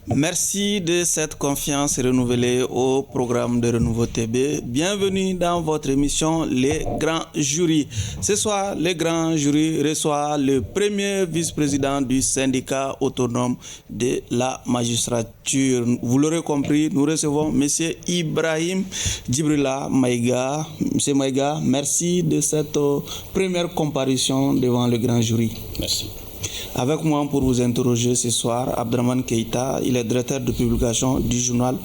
Merci de cette confiance renouvelée au programme de Renouveau TB. Bienvenue dans votre émission Les Grands Jurys. Ce soir, les Grands Jurys reçoivent le premier vice-président du syndicat autonome de la magistrature. Vous l'aurez compris, nous recevons M. Ibrahim Djibrila Maïga. M. Maïga, merci de cette première comparution devant le Grand Jury. Merci. Avec moi pour vous interroger ce soir, Abdraman Keïta, il est directeur de publication du journal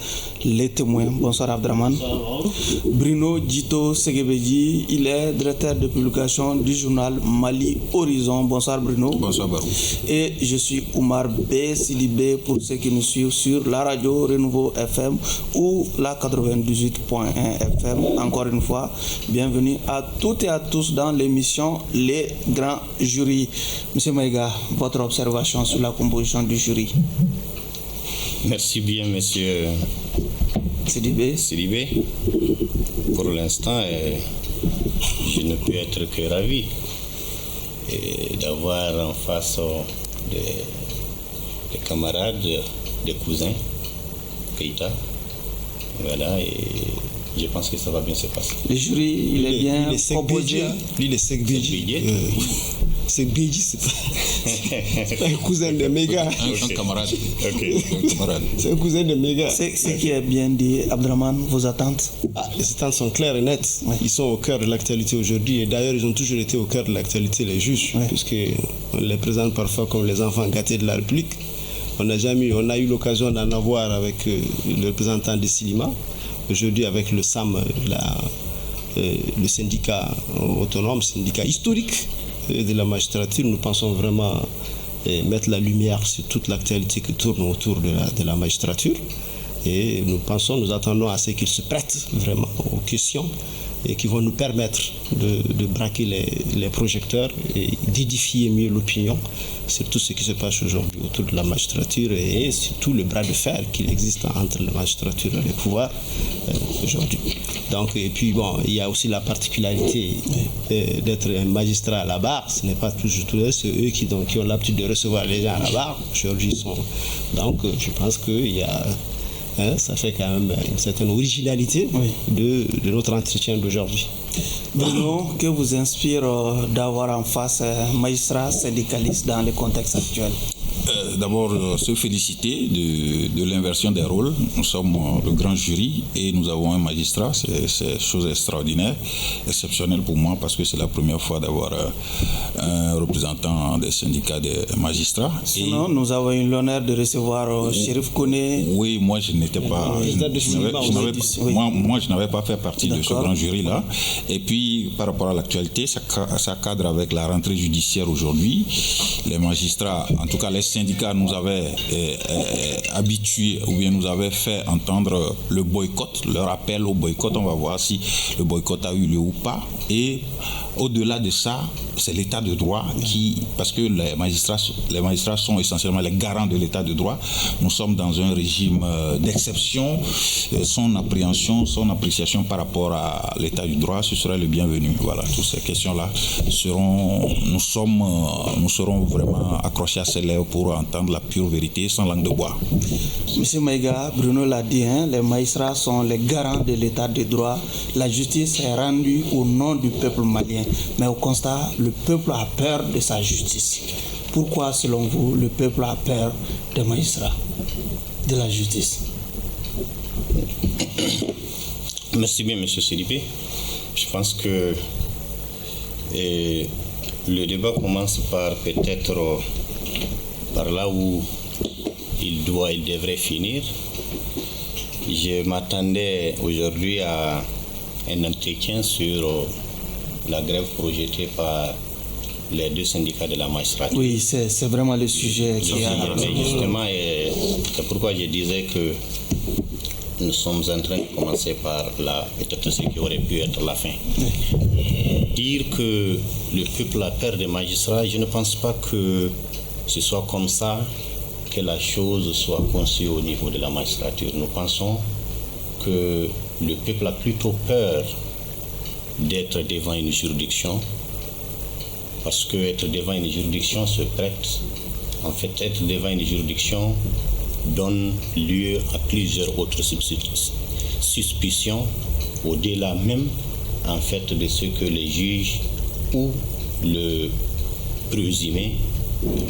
Les Témoins. Bonsoir Abdraman. Bonsoir. Bruno Djito Segebeji, il est directeur de publication du journal Mali Horizon. Bonsoir Bruno. Bonsoir Barou. Et je suis Oumar B. Sidibé pour ceux qui nous suivent sur la radio Renouveau FM ou la 98.1 FM. Encore une fois, bienvenue à toutes et à tous dans l'émission Les Grands Jurys. Monsieur Maïga, votre observation sur la composition du jury. Merci bien, monsieur Sidibé. Pour l'instant, je ne peux être que ravi d'avoir en face des camarades, des cousins, Keïta. Voilà, et je pense que ça va bien se passer. Le jury, il est bien composé. Lui, il est Segbedji. Segbedji, c'est pas un cousin de Méga. Un camarade. C'est un cousin de Méga. Ce qui est bien dit, Abdraman, vos attentes? Les attentes sont claires et nettes. Ouais. Ils sont au cœur de l'actualité aujourd'hui. Et d'ailleurs, ils ont toujours été au cœur de l'actualité, les juges, puisqu'on les présente parfois comme les enfants gâtés de la République. On a eu l'occasion d'en avoir avec le représentant de Silima. Aujourd'hui, avec le SAM, le syndicat autonome, syndicat historique de la magistrature, nous pensons vraiment mettre la lumière sur toute l'actualité qui tourne autour de la magistrature. Et nous attendons à ce qu'ils se prêtent vraiment aux questions et qui vont nous permettre de braquer les projecteurs et d'édifier mieux l'opinion sur tout ce qui se passe aujourd'hui autour de la magistrature et surtout le bras de fer qu'il existe entre la magistrature et le pouvoir aujourd'hui. Donc, et puis bon, il y a aussi la particularité d'être un magistrat à la barre. Ce n'est pas toujours tout c'est eux qui ont l'habitude de recevoir les gens à la barre. Aujourd'hui, donc je pense qu'il y a ça fait quand même une certaine originalité de notre entretien d'aujourd'hui. Bruno, que vous inspire d'avoir en face un magistrat syndicaliste dans le contexte actuel? D'abord, se féliciter de l'inversion des rôles. Nous sommes le grand jury et nous avons un magistrat. C'est chose extraordinaire, exceptionnelle pour moi parce que c'est la première fois d'avoir un représentant des syndicats des magistrats. Sinon, nous avons eu l'honneur de recevoir Chérif Koné. Oui, moi je n'étais pas. Moi je n'avais pas fait partie de ce grand jury-là. Et puis, par rapport à l'actualité, ça cadre avec la rentrée judiciaire aujourd'hui. Les magistrats, en tout cas les syndicats nous avaient habitués ou bien nous avaient fait entendre le boycott, leur appel au boycott. On va voir si le boycott a eu lieu ou pas. Et au-delà de ça, c'est l'état de droit parce que les magistrats sont essentiellement les garants de l'état de droit. Nous sommes dans un régime d'exception. Son appréhension, son appréciation par rapport à l'état du droit, ce serait le bienvenu. Voilà, toutes ces questions-là nous serons vraiment accrochés à ces lèvres pour entendre la pure vérité sans langue de bois. Monsieur Maïga, Bruno l'a dit, les magistrats sont les garants de l'état de droit. La justice est rendue au nom du peuple malien. Mais au constat, le peuple a peur de sa justice. Pourquoi, selon vous, le peuple a peur des magistrats, de la justice? Merci bien, M. Sidibé. Je pense que le débat commence par peut-être par là où il devrait finir. Je m'attendais aujourd'hui à un entretien sur la grève projetée par les deux syndicats de la magistrature. Oui, c'est vraiment le sujet qui a... Mais justement, c'est pourquoi je disais que nous sommes en train de commencer par peut-être ce qui aurait pu être la fin. Dire que le peuple a peur des magistrats, je ne pense pas que ce soit comme ça que la chose soit conçue au niveau de la magistrature. Nous pensons que le peuple a plutôt peur d'être devant une juridiction, parce que être devant une juridiction se prête. En fait, être devant une juridiction donne lieu à plusieurs autres suspicions, au-delà même en fait de ce que les juges ou le présumé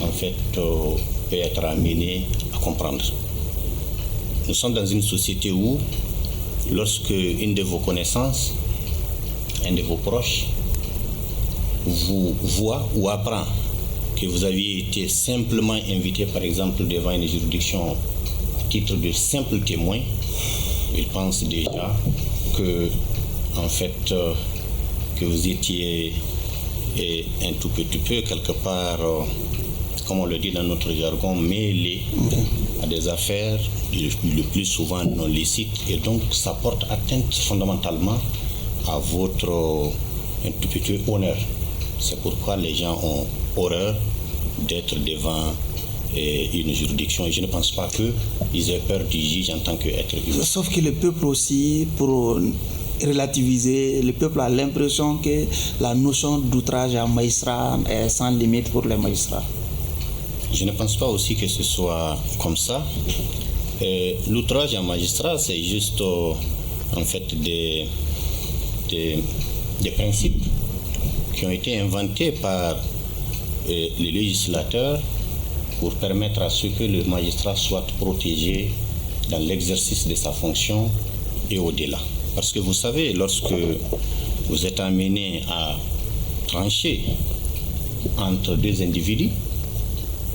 en fait peut être amené à comprendre. Nous sommes dans une société où, lorsque une de vos connaissances, un de vos proches, vous voit ou apprend que vous aviez été simplement invité, par exemple, devant une juridiction à titre de simple témoin, il pense déjà que, en fait, que vous étiez un tout petit peu, quelque part, comme on le dit dans notre jargon, mêlé à des affaires le plus souvent non licites, et donc ça porte atteinte fondamentalement à votre un tout petit honneur. C'est pourquoi les gens ont horreur d'être devant une juridiction, et je ne pense pas qu'ils aient peur du juge en tant qu'être humain. Sauf que le peuple aussi, pour relativiser, le peuple a l'impression que la notion d'outrage à un magistrat est sans limite pour les magistrats. Je ne pense pas aussi que ce soit comme ça. L'outrage à un magistrat, c'est juste en fait des principes qui ont été inventés par les législateurs pour permettre à ce que le magistrat soit protégé dans l'exercice de sa fonction et au-delà. Parce que vous savez, lorsque vous êtes amené à trancher entre deux individus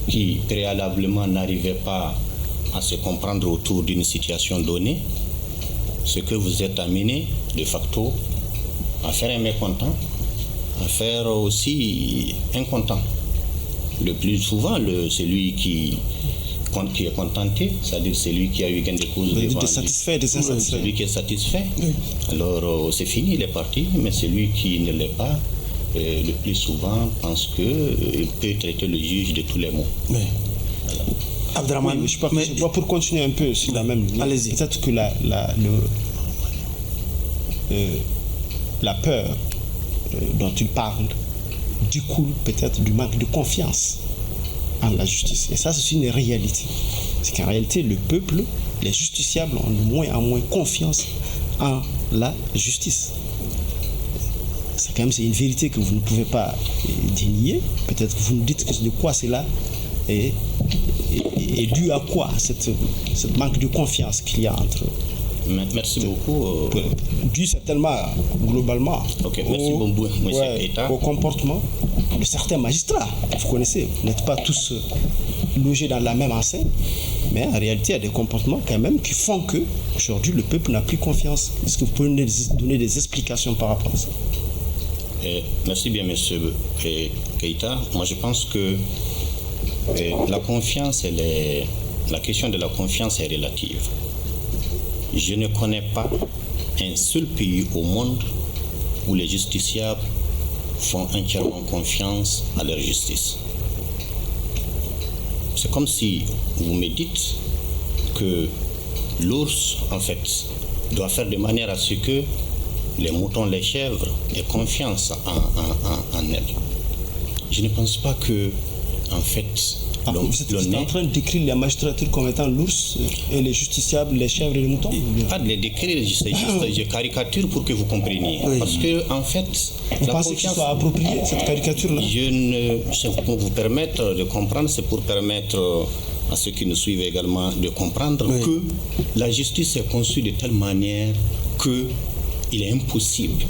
qui préalablement n'arrivaient pas à se comprendre autour d'une situation donnée, ce que vous êtes amené de facto à faire un mécontent, à faire aussi un content. Le plus souvent, celui qui est contenté, c'est-à-dire celui qui a eu gain de cause devant celui qui est satisfait. Oui. Alors c'est fini, il est parti, mais celui qui ne l'est pas, le plus souvent pense qu'il peut traiter le juge de tous les maux. Oui. Voilà. Abdraman, oui, je pour continuer un peu sur la même ligne, peut-être que la peur dont tu parles découle peut-être du manque de confiance en la justice. Et ça, c'est une réalité. C'est qu'en réalité, le peuple, les justiciables ont de moins en moins confiance en la justice. C'est une vérité que vous ne pouvez pas dénier. Peut-être que vous nous dites de quoi cela est dû à quoi, cette manque de confiance qu'il y a entre eux. Merci beaucoup. Dû certainement, globalement, au comportement de certains magistrats. Vous connaissez, vous n'êtes pas tous logés dans la même enseigne, mais en réalité, il y a des comportements quand même qui font que aujourd'hui le peuple n'a plus confiance. Est-ce que vous pouvez nous donner des explications par rapport à ça? Merci bien, monsieur Keïta. Moi, je pense que la confiance, la question de la confiance est relative. Je ne connais pas un seul pays au monde où les justiciables font entièrement confiance à leur justice. C'est comme si vous me dites que l'ours, en fait, doit faire de manière à ce que les moutons, les chèvres aient confiance en elles. Je ne pense pas que, en fait, vous êtes en train de décrire la magistrature comme étant l'ours et les justiciables, les chèvres et les moutons? Pas de les décrire, je caricature pour que vous compreniez. Oui. Parce que, en fait, vous pensez que ce soit approprié, cette caricature-là? C'est pour vous permettre de comprendre, c'est pour permettre à ceux qui nous suivent également de comprendre que la justice est conçue de telle manière qu'il est impossible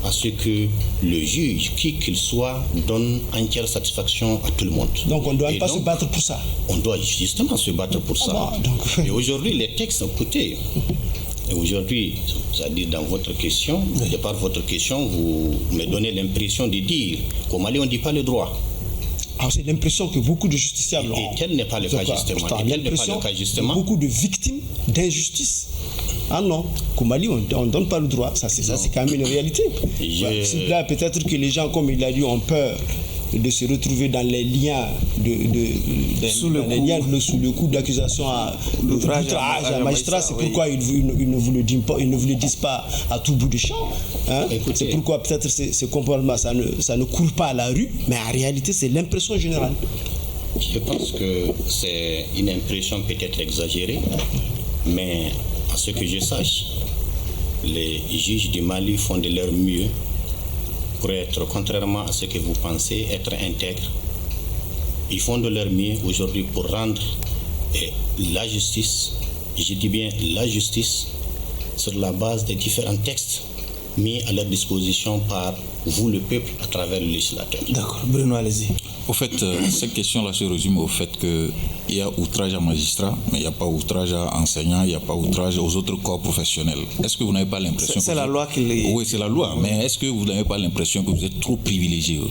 à ce que le juge, qui qu'il soit, donne entière satisfaction à tout le monde. Donc on ne doit pas se battre pour ça. On doit justement se battre pour ça. Et aujourd'hui, les textes, écoutez, et aujourd'hui, c'est-à-dire dans votre question, de par votre question, vous me donnez l'impression de dire qu'au Mali, on ne dit pas le droit. Alors c'est l'impression que beaucoup de justiciables ont. Et tel n'est pas le cas justement. Beaucoup de victimes d'injustice. Ah non, qu'au Mali, on ne donne pas le droit. Ça, c'est quand même une réalité. Là, peut-être que les gens, comme il a dit, ont peur de se retrouver dans les liens sous le coup d'accusation à l'outrage à un magistrat. C'est pourquoi ils ne vous le disent pas à tout bout de champ. Hein? C'est pourquoi peut-être ces comportements, ça ne court pas à la rue, mais en réalité, c'est l'impression générale. Je pense que c'est une impression peut-être exagérée, mais à ce que je sache, les juges du Mali font de leur mieux pour être, contrairement à ce que vous pensez, être intègres. Ils font de leur mieux aujourd'hui pour rendre la justice, je dis bien la justice, sur la base des différents textes mis à leur disposition par vous, le peuple, à travers le législateur. D'accord, Bruno, allez-y. Au fait, cette question-là se résume au fait qu'il y a outrage à magistrats, mais il n'y a pas outrage à enseignants, il n'y a pas outrage aux autres corps professionnels. Est-ce que vous n'avez pas l'impression C'est la loi qui les... Oui, c'est la loi, mais est-ce que vous n'avez pas l'impression que vous êtes trop privilégié?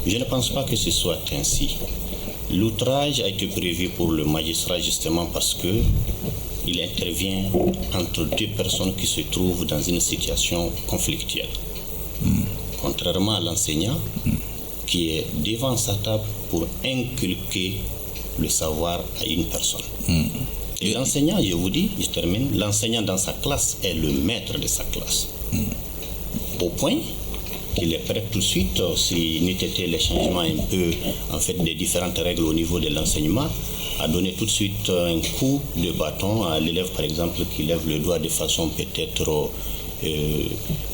Je ne pense pas que ce soit ainsi. L'outrage a été prévu pour le magistrat justement parce que il intervient entre deux personnes qui se trouvent dans une situation conflictuelle. Contrairement à l'enseignant qui est devant sa table pour inculquer le savoir à une personne. Et l'enseignant, je vous dis, je termine, l'enseignant dans sa classe est le maître de sa classe. Au point qu'il est prêt tout de suite, si n'eût été les changements un peu en fait des différentes règles au niveau de l'enseignement, à donner tout de suite un coup de bâton à l'élève par exemple qui lève le doigt de façon peut-être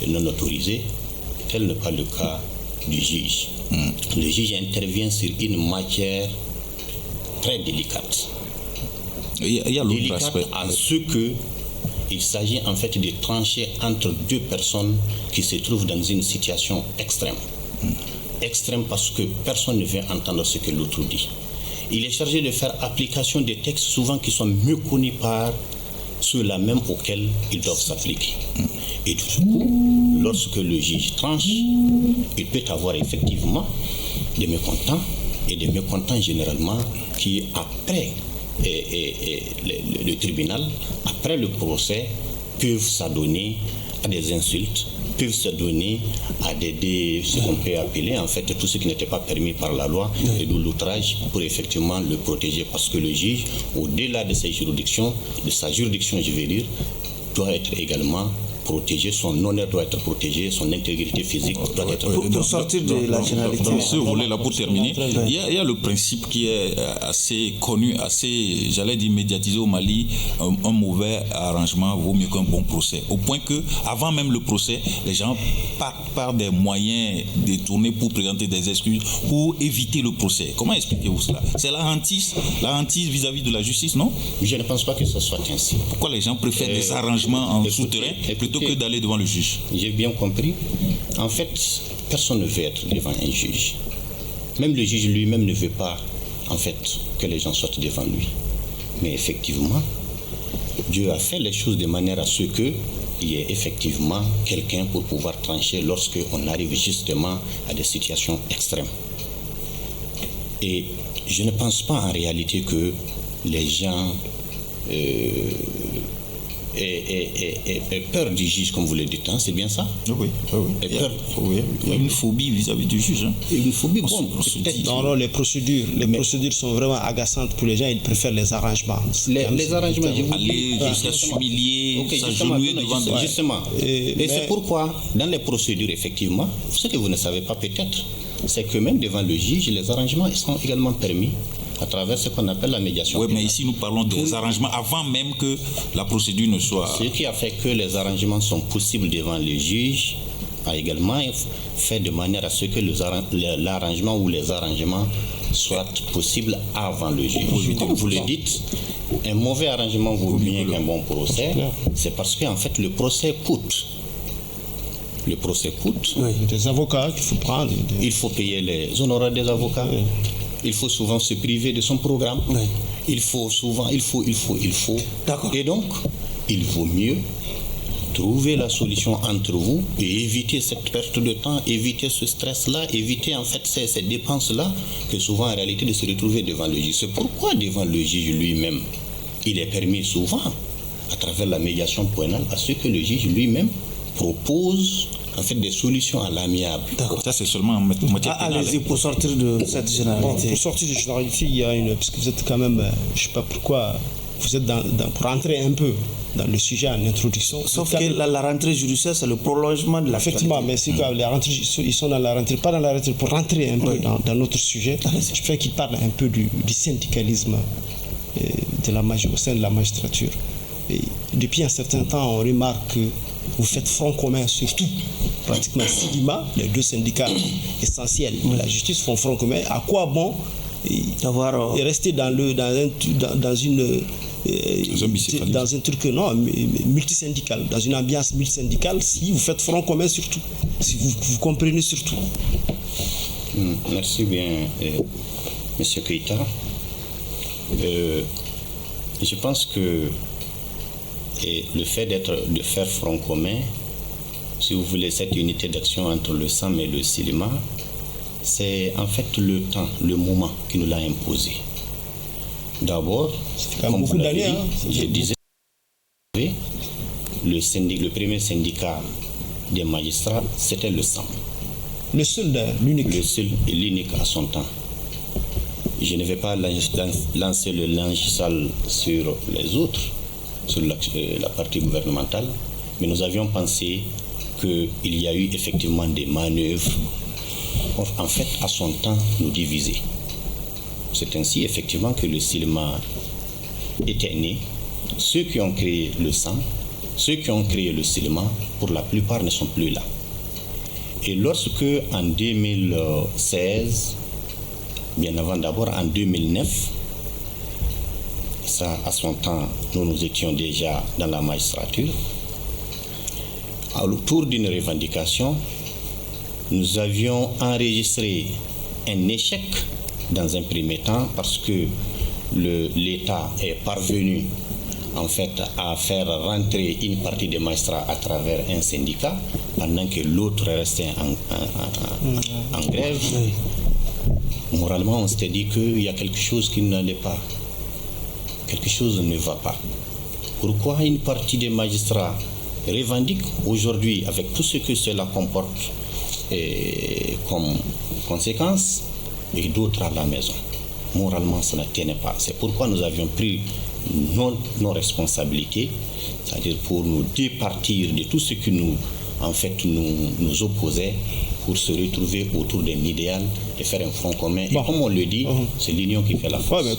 non autorisée. Tel n'est pas le cas du juge. Le juge intervient sur une matière très délicate. Il y a l'autre délicate aspect. En ce que il s'agit en fait de trancher entre deux personnes qui se trouvent dans une situation extrême. Extrême parce que personne ne veut entendre ce que l'autre dit. Il est chargé de faire application des textes souvent qui sont mieux connus par ceux-là même auxquels ils doivent s'appliquer. Et du coup, lorsque le juge tranche, il peut avoir effectivement des mécontents, et des mécontents généralement qui après le tribunal, après le procès, peuvent s'adonner à des insultes, peuvent s'adonner à ce qu'on peut appeler en fait tout ce qui n'était pas permis par la loi et de l'outrage pour effectivement le protéger, parce que le juge, au-delà de sa juridiction je vais dire, doit être également protégé, son honneur doit être protégé, son intégrité physique doit être protégée. Pour sortir de la généralité. Dans ce volet-là, pour terminer, il y a le principe qui est assez connu, assez, j'allais dire, médiatisé au Mali. Un mauvais arrangement vaut mieux qu'un bon procès. Au point que, avant même le procès, les gens partent par des moyens détournés pour présenter des excuses, pour éviter le procès. Comment expliquez-vous cela? C'est la hantise vis-à-vis de la justice, non? Je ne pense pas que ce soit ainsi. Pourquoi les gens préfèrent des arrangements en souterrain plutôt que d'aller devant le juge? J'ai bien compris. En fait, personne ne veut être devant un juge. Même le juge lui-même ne veut pas, en fait, que les gens sortent devant lui. Mais effectivement, Dieu a fait les choses de manière à ce qu'il y ait effectivement quelqu'un pour pouvoir trancher lorsque on arrive justement à des situations extrêmes. Et je ne pense pas en réalité que les gens et peur du juge, comme vous le dites, hein, c'est bien ça? Oui. Il y a une phobie vis-à-vis du juge. Hein. Une phobie, Non, les procédures sont vraiment agaçantes pour les gens, ils préfèrent les arrangements. Les arrangements, aller jusqu'à s'humilier, s'agenouiller devant des... Justement. Et c'est pourquoi, dans les procédures, effectivement, ce que vous ne savez pas peut-être, c'est que même devant le juge, les arrangements sont également permis à travers ce qu'on appelle la médiation. Oui, mais ici nous parlons des arrangements avant même que la procédure ne soit... Ce qui a fait que les arrangements sont possibles devant le juge a également fait de manière à ce que l'arrangement ou les arrangements soient possibles avant le juge. Comme vous le dites, un mauvais arrangement vaut mieux qu'un bon procès. C'est parce qu'en fait le procès coûte. Le procès coûte. Oui. Des avocats qu'il faut prendre. Il faut payer les honoraires des avocats. Oui. Il faut souvent se priver de son programme. Oui. Il faut. D'accord. Et donc, il vaut mieux trouver la solution entre vous et éviter cette perte de temps, éviter ce stress-là, éviter en fait ces dépenses-là, que souvent en réalité de se retrouver devant le juge. C'est pourquoi devant le juge lui-même, il est permis souvent, à travers la médiation pénale, à ce que le juge lui-même propose en fait des solutions à l'amiable. D'accord. Ça c'est seulement en matière pénale. Allez-y, pour sortir de cette généralité. Pour sortir de cette généralité, il y a parce que vous êtes quand même, je ne sais pas pourquoi, vous êtes pour entrer un peu le sujet en introduction. Sauf que la rentrée judiciaire, c'est le prolongement de l'actualité. Effectivement, mais c'est que les rentrées, ils sont dans la rentrée, pas dans la rentrée, pour rentrer un peu dans notre sujet. Je fais qu'il parle un peu du syndicalisme au sein de la magistrature. Et depuis un certain temps, on remarque que vous faites front commun sur tout. Pratiquement Sidima, les deux syndicats essentiels de la justice font front commun. À quoi bon rester dans un truc multisyndical, dans une ambiance multisyndicale, si vous faites front commun sur tout, si vous comprenez sur tout. Merci bien, Monsieur Keïta. Je pense que le fait de faire front commun, si vous voulez, cette unité d'action entre le SAM et le CILIMA, c'est en fait le temps, le moment qui nous l'a imposé. D'abord, comme vous l'avez dit, je disais, le premier syndicat des magistrats, c'était le SAM. Le seul, l'unique. Le seul et l'unique à son temps. Je ne vais pas lancer le linge sale sur les autres, sur la partie gouvernementale, mais nous avions pensé qu'il y a eu effectivement des manœuvres, en fait, à son temps, nous diviser. C'est ainsi, effectivement, que le CILIMA était né. Ceux qui ont créé le SAM, ceux qui ont créé le CILIMA, pour la plupart ne sont plus là. Et lorsque, en 2016, bien avant d'abord, en 2009, ça, à son temps, nous étions déjà dans la magistrature. Autour d'une revendication, nous avions enregistré un échec dans un premier temps parce que l'État est parvenu en fait à faire rentrer une partie des magistrats à travers un syndicat pendant que l'autre restait en grève. Moralement, on s'était dit qu'il y a quelque chose qui n'allait pas. Quelque chose ne va pas. Pourquoi une partie des magistrats revendique aujourd'hui, avec tout ce que cela comporte comme conséquence, et d'autres à la maison? Moralement, ça ne tenait pas. C'est pourquoi nous avions pris nos responsabilités, c'est-à-dire pour nous départir de tout ce qui nous opposait, pour se retrouver autour d'un idéal et faire un front commun. Et comme on le dit, c'est l'union qui fait la force. Ouais, mais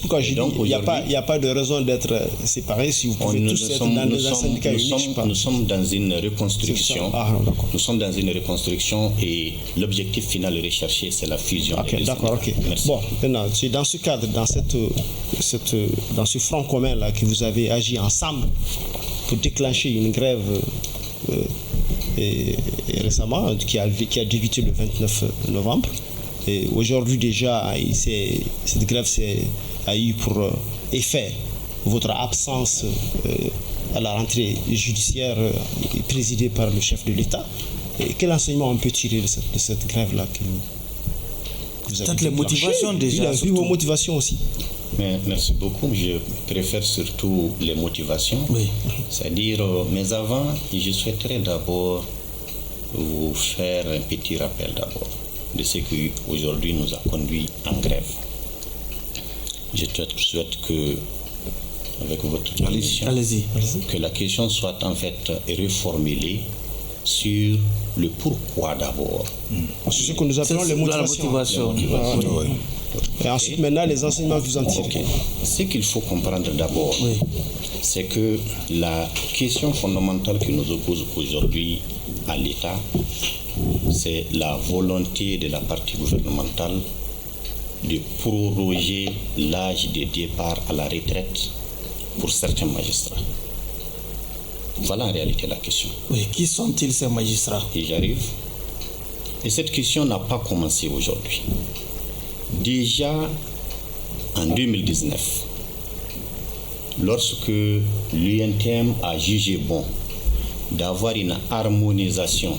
pourquoi j'ai dit, il n'y a pas de raison d'être séparés si vous pouvez tous être dans un syndicat unique. Nous sommes dans une reconstruction. Nous sommes dans une reconstruction et l'objectif final recherché, c'est la fusion. Ok, d'accord, ok. Merci. Bon, maintenant, c'est dans ce cadre, dans ce front commun là que vous avez agi ensemble pour déclencher une grève et récemment, qui a débuté le 29 novembre. Et aujourd'hui déjà, cette grève a eu pour effet votre absence à la rentrée judiciaire présidée par le chef de l'État. Et quel enseignement on peut tirer de cette grève-là que vous avez? Peut-être les motivations déjà. Il a vu vos motivations aussi. Mais merci beaucoup. Je préfère surtout les motivations. Oui. C'est-à-dire, mais avant, je souhaiterais d'abord vous faire un petit rappel d'abord de ce qui aujourd'hui nous a conduit en grève. Je souhaite que, avec votre permission, que la question soit en fait reformulée sur le pourquoi d'abord. C'est ce que nous appelons les motivations. Et ensuite, maintenant, les enseignements que vous en tirez. Okay. Ce qu'il faut comprendre d'abord, c'est que la question fondamentale qui nous oppose aujourd'hui à l'État, c'est la volonté de la partie gouvernementale de proroger l'âge de départ à la retraite pour certains magistrats. Voilà en réalité la question. Oui, qui sont-ils ces magistrats? Et j'arrive. Et cette question n'a pas commencé aujourd'hui. Déjà en 2019, lorsque l'UNTM a jugé bon d'avoir une harmonisation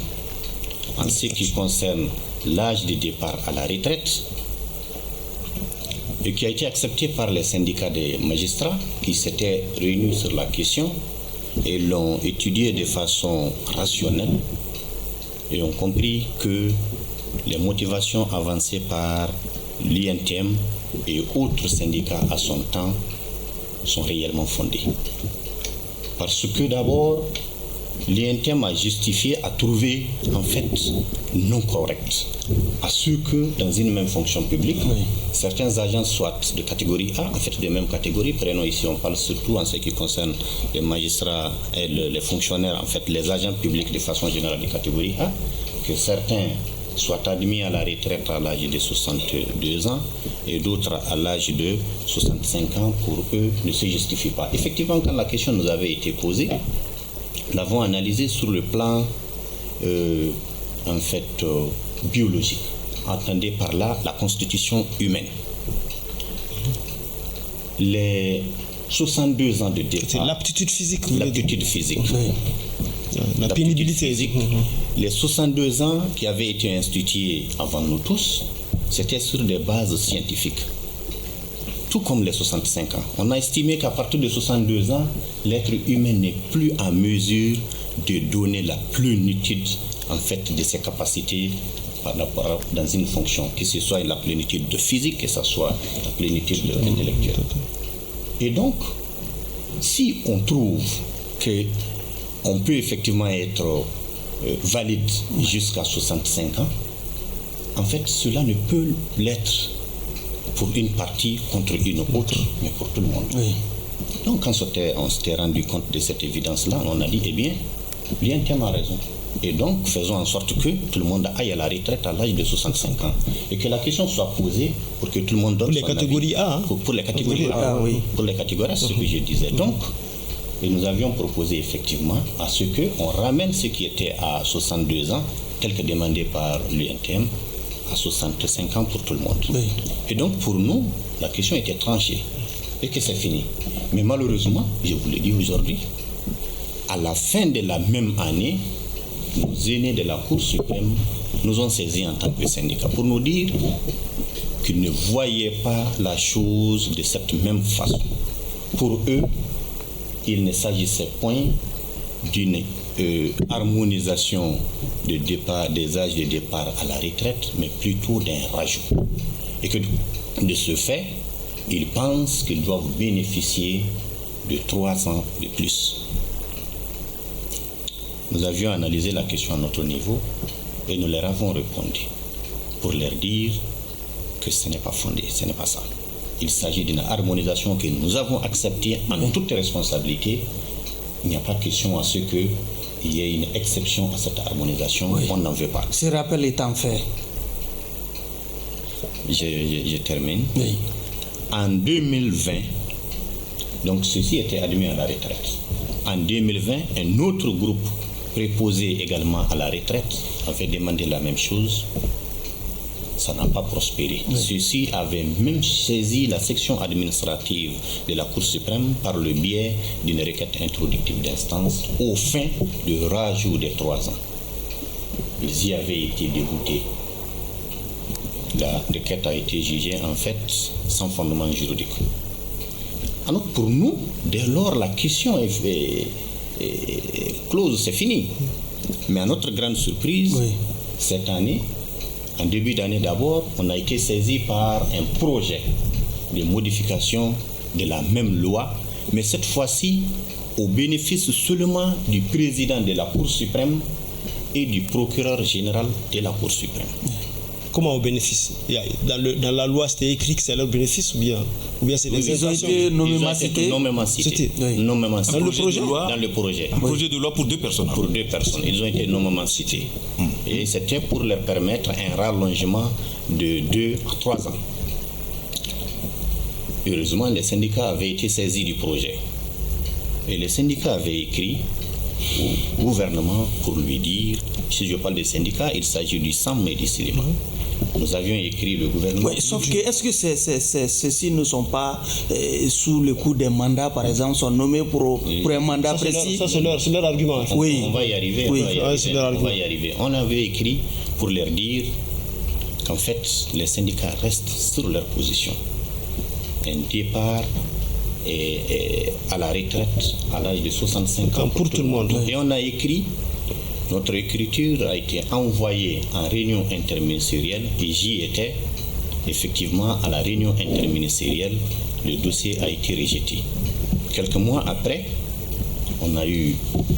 en ce qui concerne l'âge de départ à la retraite, et qui a été accepté par les syndicats des magistrats qui s'étaient réunis sur la question et l'ont étudié de façon rationnelle et ont compris que les motivations avancées par l'INTM et autres syndicats à son temps sont réellement fondées. Parce que d'abord, l'INTM a justifié, a trouvé en fait non correct à ce que dans une même fonction publique, certains agents soient de catégorie A, en fait de même catégorie. Prenons ici, on parle surtout en ce qui concerne les magistrats et les fonctionnaires, en fait les agents publics de façon générale de catégorie A, que certains soient admis à la retraite à l'âge de 62 ans et d'autres à l'âge de 65 ans, pour eux, ne se justifie pas. Effectivement, quand la question nous avait été posée, nous l'avons analysée sur le plan biologique. Entendez par là la constitution humaine. Les 62 ans de départ. C'est l'aptitude physique. L'aptitude physique. Oui. La pénibilité. Physique. Les 62 ans qui avaient été institués avant nous tous, c'était sur des bases scientifiques. Tout comme les 65 ans. On a estimé qu'à partir de 62 ans, l'être humain n'est plus en mesure de donner la plénitude en fait de ses capacités dans une fonction, que ce soit la plénitude de physique, que ce soit la plénitude intellectuelle. Et donc, si on trouve qu'on peut effectivement être valide jusqu'à 65 ans, en fait, cela ne peut l'être pour une partie contre une autre, mais pour tout le monde. Oui. Donc, quand on s'était rendu compte de cette évidence-là, on a dit, eh bien, l'INTM a raison. Et donc, faisons en sorte que tout le monde aille à la retraite à l'âge de 65 ans. Et que la question soit posée pour que tout le monde donne son avis. Pour les catégories A. Pour les catégories A, oui. Pour les catégories A, c'est ce que je disais. Donc, et nous avions proposé effectivement à ce qu'on ramène ce qui était à 62 ans, tel que demandé par l'UNTM, à 65 ans pour tout le monde. Oui. Et donc, pour nous, la question était tranchée. Et que c'est fini. Mais malheureusement, je vous le dis aujourd'hui, à la fin de la même année, nos aînés de la Cour suprême nous ont saisis en tant que syndicat pour nous dire qu'ils ne voyaient pas la chose de cette même façon. Pour eux, il ne s'agissait point d'une harmonisation de départ, des âges de départ à la retraite, mais plutôt d'un rajout. Et que de ce fait, ils pensent qu'ils doivent bénéficier de 3 ans de plus. Nous avions analysé la question à notre niveau et nous leur avons répondu pour leur dire que ce n'est pas fondé, ce n'est pas ça. Il s'agit d'une harmonisation que nous avons acceptée en toute responsabilité. Il n'y a pas question à ce qu'il y ait une exception à cette harmonisation. Oui. On n'en veut pas. Ce rappel étant fait. Je termine. Oui. En 2020, donc ceci était admis à la retraite. En 2020, un autre groupe préposé également à la retraite avait demandé la même chose. Ça n'a pas prospéré. Oui. Ceux-ci avaient même saisi la section administrative de la Cour suprême par le biais d'une requête introductive d'instance au fin de rajout des 3 ans. Ils y avaient été dégoûtés. La requête a été jugée en fait sans fondement juridique. Alors pour nous, dès lors la question est close, c'est fini. Mais à notre grande surprise, oui, cette année, en début d'année d'abord, on a été saisi par un projet de modification de la même loi, mais cette fois-ci au bénéfice seulement du président de la Cour suprême et du procureur général de la Cour suprême. Comment au bénéfice? Dans la loi, c'était écrit que c'est leur bénéfice ou bien c'est des intentions? Ils ont été nommément cités. Dans le projet? Dans le projet. Un projet de loi pour 2 personnes. Pour 2 personnes. Ils ont été nommément cités. Et c'était pour leur permettre un rallongement de 2 à 3 ans. Heureusement, les syndicats avaient été saisis du projet. Et les syndicats avaient écrit au gouvernement pour lui dire, si je parle des syndicats, il s'agit du SAM et du CILIMA. Nous avions écrit le gouvernement. Oui, sauf que est-ce que ceux-ci ne sont pas sous le coup des mandats, par exemple, sont nommés pour un mandat précis? Ça, c'est leur argument. Oui. On va y arriver. Oui. On va y arriver. On avait écrit pour leur dire qu'en fait, les syndicats restent sur leur position. Un départ à la retraite à l'âge de 65 ans pour tout le monde. Et on a écrit. Notre écriture a été envoyée en réunion interministérielle et j'y étais. Effectivement, à la réunion interministérielle, le dossier a été rejeté. Quelques mois après, on a eu,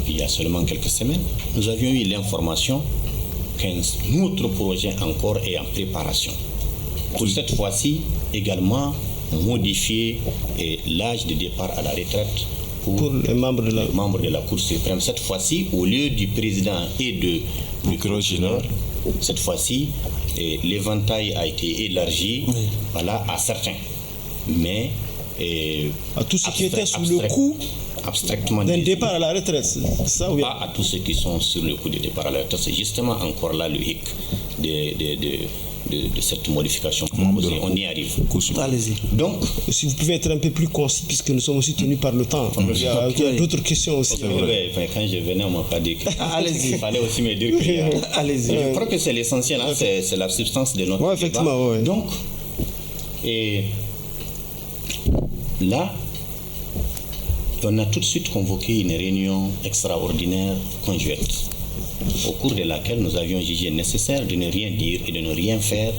il y a seulement quelques semaines, nous avions eu l'information qu'un autre projet encore est en préparation. Pour cette fois-ci, également, modifier l'âge de départ à la retraite pour les membres de la Cour suprême. Cette fois-ci, au lieu du président et du procureur, cette fois-ci, l'éventail a été élargi à certains. Mais à tous ceux qui étaient sous le coup d'un départ à la retraite, ça, oui. Pas à tous ceux qui sont sur le coup du départ à la retraite. C'est justement encore là le hic de cette modification proposée. On y arrive. Allez-y. Donc, si vous pouvez être un peu plus concis, puisque nous sommes aussi tenus par le temps. Il y a d'autres questions aussi. Quand je venais, on m'a pas dit que allez-y. Il fallait aussi me dire que allez-y. Je crois que c'est l'essentiel, hein, c'est la substance de notre débat. Effectivement, ouais. Donc, là, on a tout de suite convoqué une réunion extraordinaire conjointe, au cours de laquelle nous avions jugé nécessaire de ne rien dire et de ne rien faire,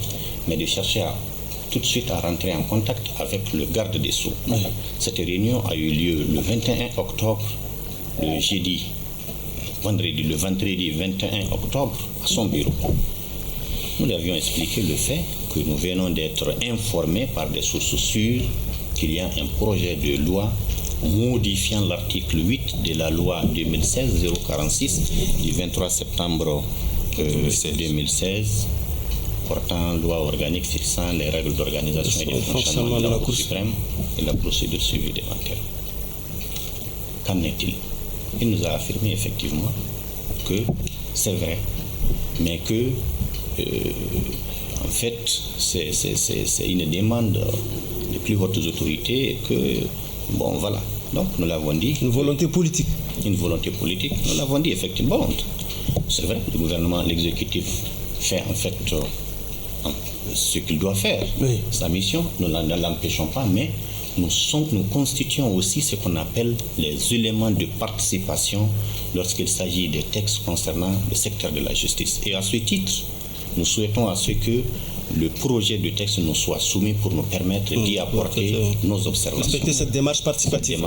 mais de chercher tout de suite à rentrer en contact avec le garde des Sceaux. Cette réunion a eu lieu le 21 octobre, le vendredi 21 octobre, à son bureau. Nous lui avions expliqué le fait que nous venons d'être informés par des sources sûres qu'il y a un projet de loi modifiant l'article 8 de la loi 2016-046 du 23 septembre 2016 portant loi organique fixant les règles d'organisation et de fonctionnement de la Cour suprême et la procédure suivie devant elle. Qu'en est-il? Il nous a affirmé effectivement que c'est vrai, mais que en fait c'est une demande des plus hautes autorités et que bon, voilà. Donc, nous l'avons dit. Une volonté politique. Une volonté politique. Nous l'avons dit, effectivement. C'est vrai, le gouvernement, l'exécutif fait en fait ce qu'il doit faire. Oui. Sa mission, nous ne l'empêchons pas, mais nous constituons aussi ce qu'on appelle les éléments de participation lorsqu'il s'agit des textes concernant le secteur de la justice. Et à ce titre, nous souhaitons à ce que le projet de texte nous soit soumis pour nous permettre d'y apporter nos observations. Respecter cette démarche participative.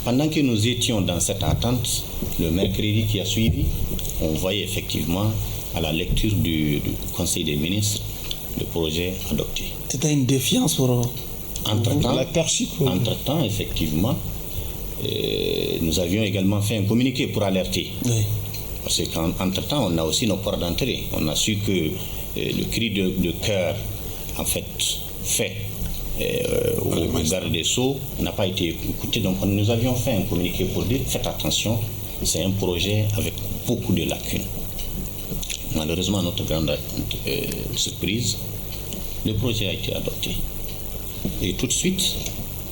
Pendant que nous étions dans cette attente, le mercredi qui a suivi, on voyait effectivement à la lecture du Conseil des ministres le projet adopté. C'était une défiance pour Entre-temps, effectivement, nous avions également fait un communiqué pour alerter. Oui. Parce qu'entre-temps, on a aussi nos ports d'entrée. On a su que le cri de cœur, en fait au garde des Sceaux n'a pas été écouté. Donc nous avions fait un communiqué pour dire faites attention, c'est un projet avec beaucoup de lacunes. Malheureusement, à notre grande surprise, le projet a été adopté. Et tout de suite,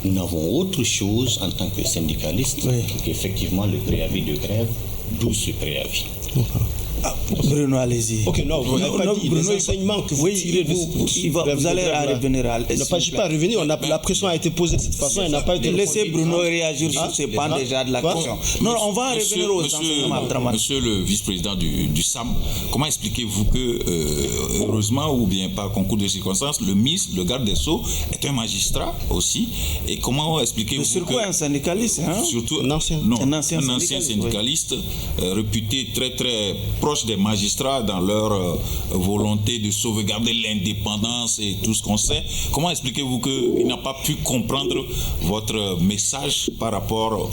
nous n'avons autre chose en tant que syndicalistes qu'effectivement le préavis de grève, d'où ce préavis. Bruno, allez-y. Ok, non, vous n'avez pas dit les enseignements que vous tirez de vous allez revenir à ne pas revenir, la pression a été posée de cette façon, elle n'a pas été laissez Bruno réagir sur ce pan déjà de la question. Non, on va revenir aux enseignements. Monsieur le vice-président du SAM, comment expliquez-vous que, heureusement ou bien par concours de circonstances, le ministre, le garde des Sceaux, est un magistrat aussi, et comment expliquez-vous sur quoi un syndicaliste, hein? Surtout un ancien syndicaliste réputé très très proche des magistrats dans leur volonté de sauvegarder l'indépendance et tout ce qu'on sait. Comment expliquez-vous qu'il n'a pas pu comprendre votre message par rapport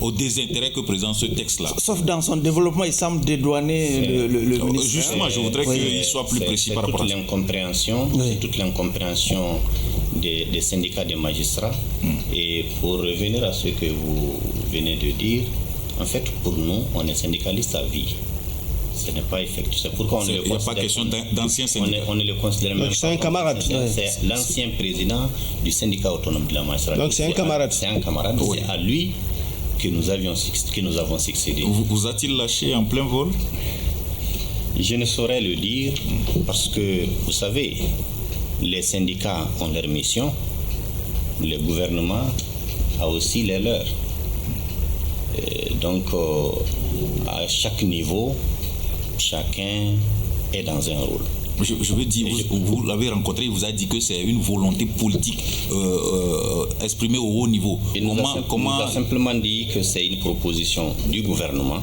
au désintérêt que présente ce texte-là? Sauf dans son développement, il semble dédouaner le ministre. Justement, je voudrais qu'il soit plus précis par rapport à ça. C'est toute l'incompréhension des syndicats des magistrats. Et pour revenir à ce que vous venez de dire, en fait, pour nous, on est syndicaliste à vie. Ce n'est pas effectif. C'est pourquoi il n'y a pas question d'ancien syndicat. On ne le considère même pas. C'est un camarade. C'est l'ancien président du syndicat autonome de la magistrature. Donc c'est un camarade. C'est un camarade. Oui. C'est à lui que nous avons succédé. Vous a-t-il lâché en plein vol? Je ne saurais le dire parce que, vous savez, les syndicats ont leur mission, le gouvernement a aussi les leurs. Donc, à chaque niveau, chacun est dans un rôle. Je veux dire, vous l'avez rencontré, il vous a dit que c'est une volonté politique exprimée au haut niveau. Il nous a simplement dit que c'est une proposition du gouvernement.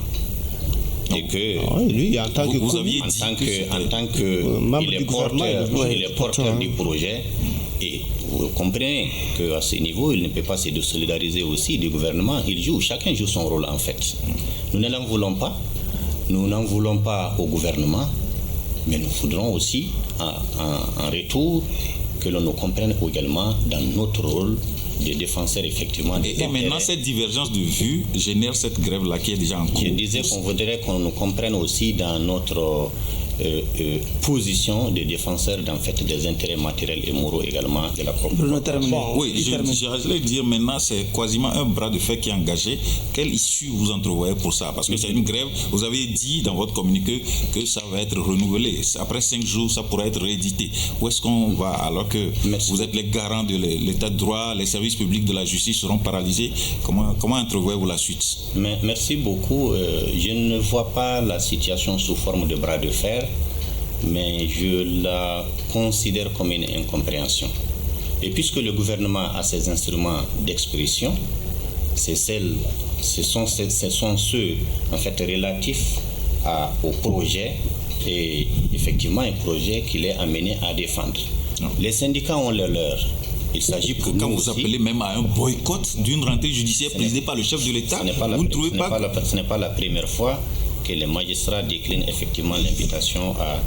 Et que lui, en tant que il est porteur du projet, et vous comprenez qu'à ce niveau, il ne peut pas se désolidariser aussi du gouvernement. Chacun joue son rôle en fait. Nous ne l'en voulons pas. Nous n'en voulons pas au gouvernement, mais nous voudrons aussi en retour que l'on nous comprenne également dans notre rôle de défenseurs effectivement des intérêts. Et maintenant, cette divergence de vue génère cette grève-là qui est déjà en cours. Je disais qu'on voudrait qu'on nous comprenne aussi dans notre position de défenseur d'en fait des intérêts matériels et moraux également de la propriété. Oui, j'allais dire maintenant, c'est quasiment un bras de fer qui est engagé. Quelle issue vous entrevoyez pour ça? Parce que c'est une grève, vous avez dit dans votre communiqué que ça va être renouvelé. Après 5 jours, ça pourra être réédité. Où est-ce qu'on va alors que vous êtes les garants de l'état de droit, les services publics de la justice seront paralysés? Comment entrevoyez-vous la suite? Merci beaucoup. Je ne vois pas la situation sous forme de bras de fer, mais je la considère comme une incompréhension. Et puisque le gouvernement a ses instruments d'expression, ce sont ceux en fait relatifs au projet, et effectivement un projet qu'il est amené à défendre. Non. Les syndicats ont le leur. Il s'agit pour quand nous vous aussi, appelez même à un boycott d'une rentrée judiciaire présidée par le chef de l'État, vous ne trouvez pas ce n'est pas la première fois que les magistrats déclinent effectivement l'invitation à...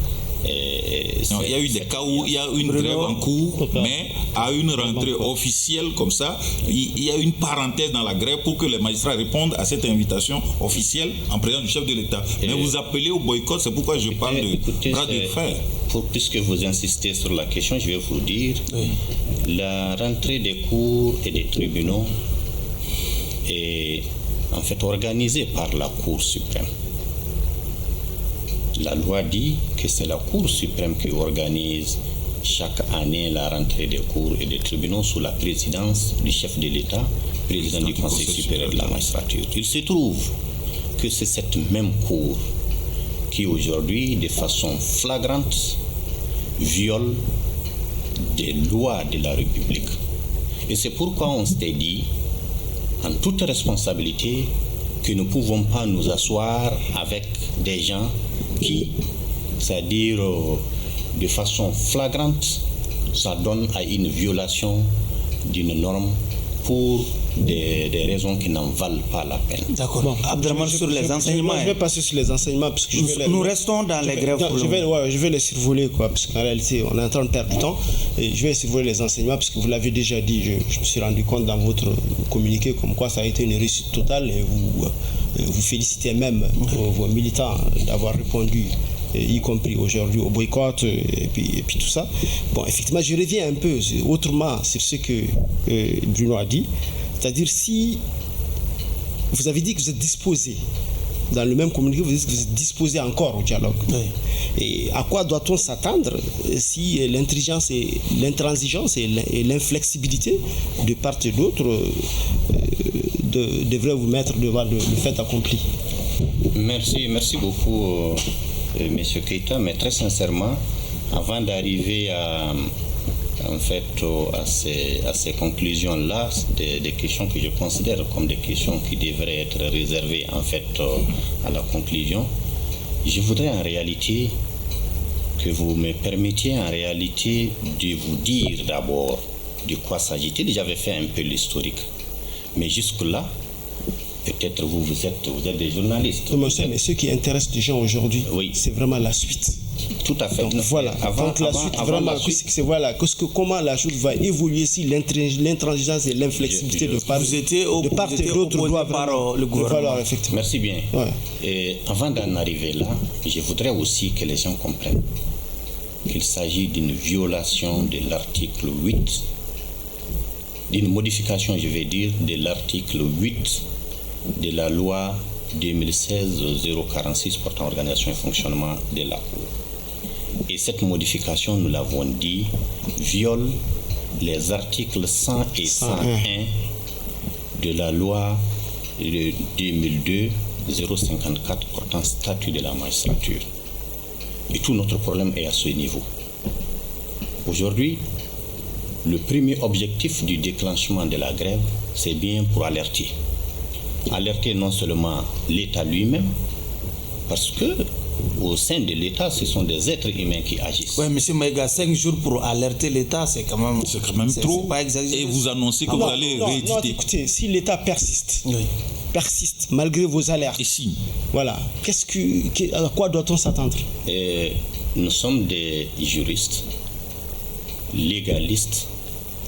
Non, il y a eu des cas où il y a une grève en cours, mais à une rentrée officielle comme ça, il y a une parenthèse dans la grève pour que les magistrats répondent à cette invitation officielle en présence du chef de l'État. Mais vous appelez au boycott, c'est pourquoi je parle de bras de fer. Puisque vous insistez sur la question, je vais vous dire, la rentrée des cours et des tribunaux est en fait organisée par la Cour suprême. La loi dit que c'est la Cour suprême qui organise chaque année la rentrée des cours et des tribunaux sous la présidence du chef de l'État, président du Conseil supérieur de la magistrature. Il se trouve que c'est cette même Cour qui aujourd'hui, de façon flagrante, viole des lois de la République. Et c'est pourquoi on s'est dit, en toute responsabilité, que nous ne pouvons pas nous asseoir avec des gens qui, c'est-à-dire de façon flagrante, ça donne à une violation d'une norme pour des raisons qui n'en valent pas la peine. D'accord. Bon, Abdraman, sur les enseignements. Je vais passer sur les enseignements parce que nous restons dans les grèves. Je vais les survoler, parce qu'en réalité, on est en train de perdre du temps. Et je vais survoler les enseignements parce que vous l'avez déjà dit. Je me suis rendu compte dans votre communiqué comme quoi ça a été une réussite totale et vous félicitez même vos militants d'avoir répondu, y compris aujourd'hui au boycott et puis tout ça. Bon, effectivement, je reviens un peu autrement sur ce que Bruno a dit. C'est-à-dire, si vous avez dit que vous êtes disposé, dans le même communiqué, vous dites que vous êtes disposé encore au dialogue. Oui. Et à quoi doit-on s'attendre si l'intransigeance et l'inflexibilité de part et d'autre devraient vous mettre devant le fait accompli? Merci beaucoup, M. Keïta, mais très sincèrement, avant d'arriver à ces conclusions-là, des questions que je considère comme des questions qui devraient être réservées en fait à la conclusion, je voudrais en réalité que vous me permettiez en réalité de vous dire d'abord de quoi s'agit-il. J'avais fait un peu l'historique, mais jusque-là, peut-être vous êtes des journalistes. Mais ce qui intéresse les gens aujourd'hui, c'est vraiment la suite. Tout à fait. Donc voilà. Comment la chose va évoluer si l'intransigeance et l'inflexibilité de part et d'autre doivent par le gouvernement. Merci bien. Ouais. Et avant d'en arriver là, je voudrais aussi que les gens comprennent qu'il s'agit d'une violation de l'article 8, d'une modification, je vais dire, de l'article 8 de la loi 2016-046 portant organisation et fonctionnement de la Cour. Et cette modification, nous l'avons dit, viole les articles 100 et 101 de la loi de 2002-054 portant statut de la magistrature. Et tout notre problème est à ce niveau. Aujourd'hui, le premier objectif du déclenchement de la grève, c'est bien pour alerter. Alerter non seulement l'État lui-même, parce que au sein de l'État, ce sont des êtres humains qui agissent. Oui, M. Maïga, 5 jours pour alerter l'État, c'est quand même trop. Pas exagéré. Et vous annoncez que vous allez rééditer. Non, écoutez, si l'État persiste, malgré vos alertes, et si voilà, à quoi doit-on s'attendre? Nous sommes des juristes, légalistes,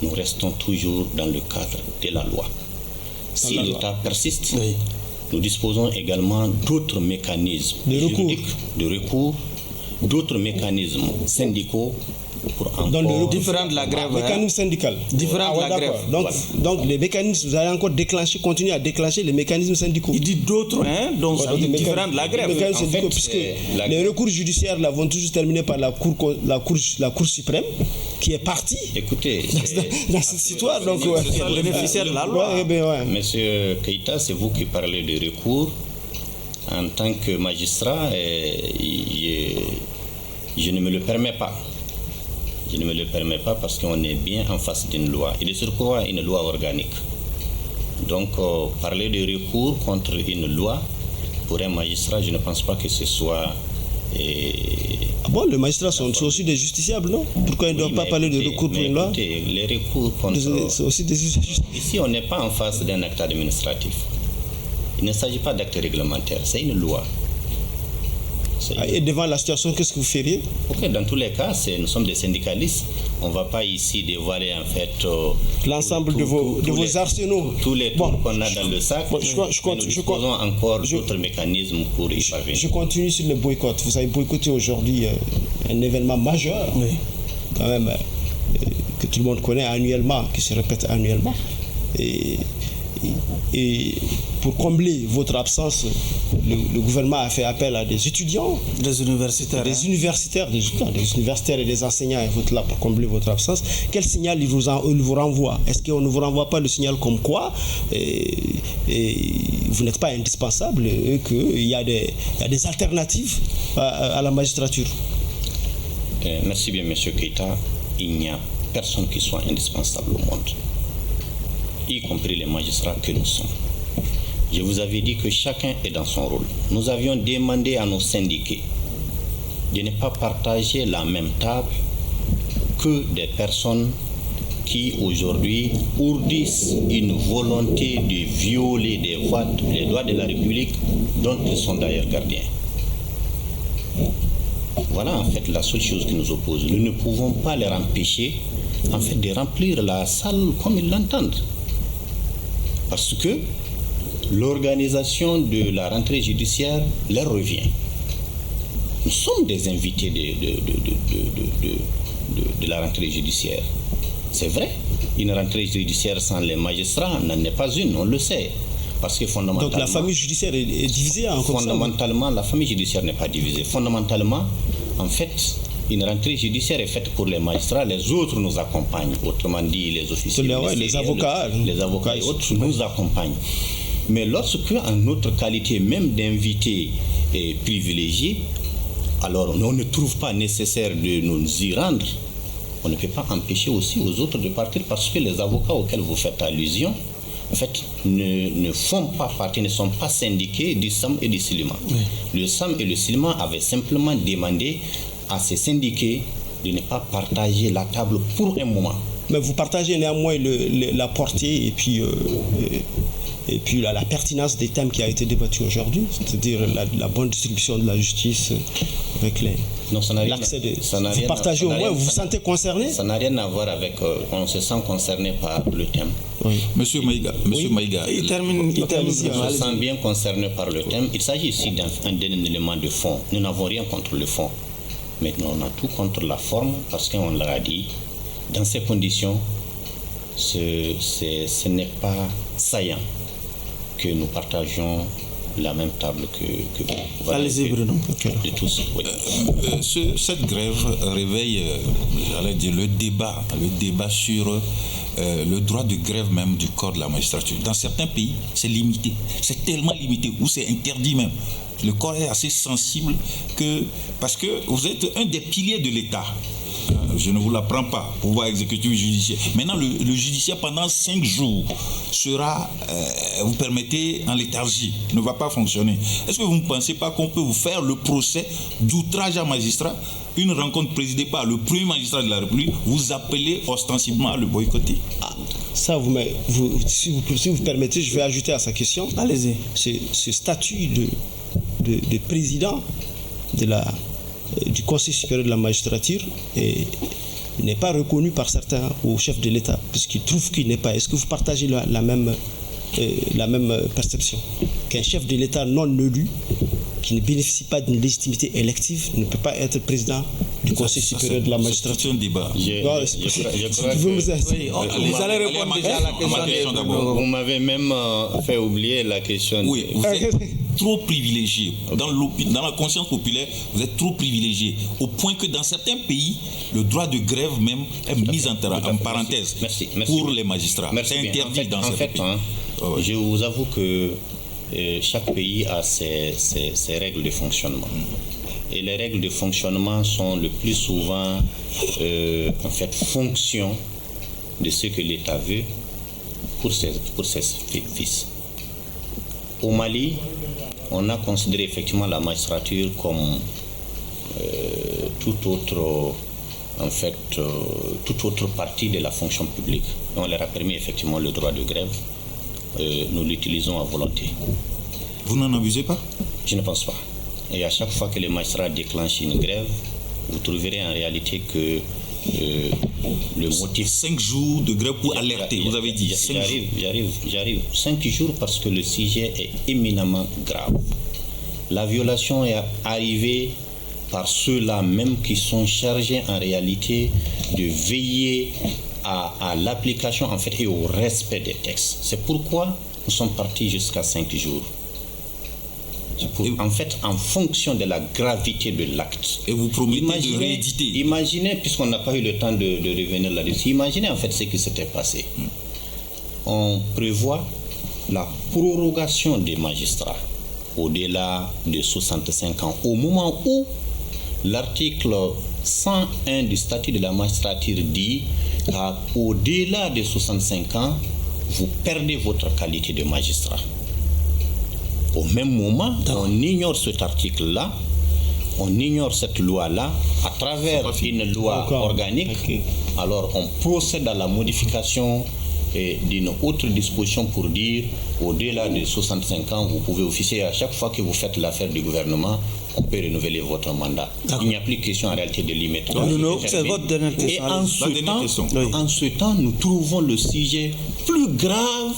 nous restons toujours dans le cadre de la loi. Si l'État persiste, nous disposons également d'autres mécanismes de recours, d'autres mécanismes syndicaux pour encore... Différent de la grève. Mécanisme syndical. Différent de la grève. Donc les mécanismes, vous allez encore continuer à déclencher les mécanismes syndicaux. Il dit d'autres, donc ça dit différent de la grève. En fait, puisque les recours judiciaires là, vont toujours terminer par la Cour suprême, qui est partie. Écoutez, dans cette histoire. Donc, c'est le bénéficiaire de la loi. Monsieur Keïta, c'est vous qui parlez de recours. En tant que magistrat, je ne me le permets pas. Je ne me le permets pas parce qu'on est bien en face d'une loi. Et de surcroît, une loi organique. Donc, parler de recours contre une loi, pour un magistrat, je ne pense pas que ce soit... bon, les magistrats sont aussi des justiciables, non? Pourquoi ils ne doivent pas parler de recours pour une loi? Les recours contre... C'est aussi des justiciables. Ici, on n'est pas en face d'un acte administratif. Il ne s'agit pas d'acte réglementaire, c'est une loi. Et devant la situation, qu'est-ce que vous feriez? Ok, dans tous les cas, nous sommes des syndicalistes. On ne va pas ici dévoiler en fait l'ensemble de vos arsenaux. Tous les trucs qu'on a dans le sac. Nous disposons encore d'autres mécanismes pour y parvenir. Je continue sur le boycott. Vous avez boycotté aujourd'hui un événement majeur, quand même, que tout le monde connaît annuellement, qui se répète annuellement. Et pour combler votre absence, le gouvernement a fait appel à des étudiants, des universitaires, des universitaires et des enseignants. Et vous êtes là pour combler votre absence. Quel signal il vous renvoie? Est-ce qu'on ne vous renvoie pas le signal comme quoi vous n'êtes pas indispensable et qu'il y a des alternatives à la magistrature? Merci bien, M. Keïta. Il n'y a personne qui soit indispensable au monde, y compris les magistrats que nous sommes. Je vous avais dit que chacun est dans son rôle. Nous avions demandé à nos syndiqués de ne pas partager la même table que des personnes qui aujourd'hui ourdissent une volonté de violer les lois de la République dont ils sont d'ailleurs gardiens. Voilà en fait la seule chose qui nous oppose. Nous ne pouvons pas leur empêcher en fait de remplir la salle comme ils l'entendent. Parce que l'organisation de la rentrée judiciaire leur revient. Nous sommes des invités de la rentrée judiciaire. C'est vrai, une rentrée judiciaire sans les magistrats n'en est pas une, on le sait. Parce que fondamentalement... Donc la famille judiciaire est divisée en fondamentalement, la famille judiciaire n'est pas divisée. Fondamentalement, en fait, une rentrée judiciaire est faite pour les magistrats, les autres nous accompagnent. Autrement dit, les officiers, les avocats et autres nous accompagnent. Mais lorsque, en notre qualité même d'invités privilégiés, alors on ne trouve pas nécessaire de nous y rendre, on ne peut pas empêcher aussi aux autres de partir parce que les avocats auxquels vous faites allusion, en fait, ne font pas partie, ne sont pas syndiqués du SAM et du SILIMA. Le SAM et le SILIMA avaient simplement demandé à ces syndiqués de ne pas partager la table pour un moment. Mais vous partagez néanmoins la portée et puis la pertinence des thèmes qui a été débattu aujourd'hui, c'est-à-dire la bonne distribution de la justice avec l'accès de... Vous partagez au moins, vous vous sentez concerné? Ça n'a rien à voir avec... on se sent concerné par le thème. Oui. Monsieur Maïga, il termine. On se sent bien concerné par le thème. Il s'agit ici d'un élément de fond. Nous n'avons rien contre le fond. Maintenant, on a tout contre la forme parce qu'on leur a dit, dans ces conditions, ce n'est pas saillant que nous partageons la même table que vous. Allez-y, Bruno. De tous. Oui. Cette grève réveille, j'allais dire, le débat sur le droit de grève même du corps de la magistrature. Dans certains pays, c'est limité. C'est tellement limité, ou c'est interdit même. Le corps est assez sensible parce que vous êtes un des piliers de l'État. Je ne vous l'apprends pas, pouvoir exécutif judiciaire. Maintenant, le judiciaire, pendant 5 jours, sera, vous permettez, en léthargie, ne va pas fonctionner. Est-ce que vous ne pensez pas qu'on peut vous faire le procès d'outrage à magistrat, une rencontre présidée par le premier magistrat de la République, vous appelez ostensiblement à le boycotter? Ça, si vous permettez, je vais ajouter à sa question. Allez-y. Ce statut de président du Conseil supérieur de la magistrature n'est pas reconnu par certains au chef de l'État, puisqu'ils trouvent qu'il n'est pas. Est-ce que vous partagez la même perception qu'un chef de l'État non élu, qui ne bénéficie pas d'une légitimité élective, ne peut pas être président du Conseil supérieur de la magistrature? C'est un débat. Vous allez répondre déjà à la question d'abord. Vous m'avez même fait oublier la question. Oui, vous êtes trop privilégié. Dans la conscience populaire, vous êtes trop privilégié. Au point que dans certains pays, le droit de grève même est mis en parenthèse pour les magistrats. C'est interdit dans certains pays. Je vous avoue que chaque pays a ses règles de fonctionnement. Et les règles de fonctionnement sont le plus souvent en fait fonction de ce que l'État veut pour ses fils. Au Mali, on a considéré effectivement la magistrature comme toute autre partie de la fonction publique. On leur a permis effectivement le droit de grève. Nous l'utilisons à volonté. Vous n'en abusez pas? Je ne pense pas. Et à chaque fois que les magistrats déclenchent une grève, vous trouverez en réalité que le motif... 5 jours de grève pour alerter, vous avez dit. J'arrive. 5 jours parce que le sujet est éminemment grave. La violation est arrivée par ceux-là même qui sont chargés en réalité de veiller à l'application en fait et au respect des textes. C'est pourquoi nous sommes partis jusqu'à 5 jours. En fait, en fonction de la gravité de l'acte. Et vous promettez de rééditer. Imaginez, puisqu'on n'a pas eu le temps de revenir là-dessus, imaginez en fait ce qui s'était passé. On prévoit la prorogation des magistrats au-delà de 65 ans, au moment où l'article 101 du statut de la magistrature dit qu'au-delà de 65 ans, vous perdez votre qualité de magistrat. Au même moment, on ignore cet article-là, on ignore cette loi-là à travers une loi organique. Alors on procède à la modification d'une autre disposition pour dire au-delà de 65 ans, vous pouvez officier. À chaque fois que vous faites l'affaire du gouvernement, on peut renouveler votre mandat. Il n'y a plus question en réalité de limite. C'est votre dernière question. Et en ce temps, nous trouvons le sujet plus grave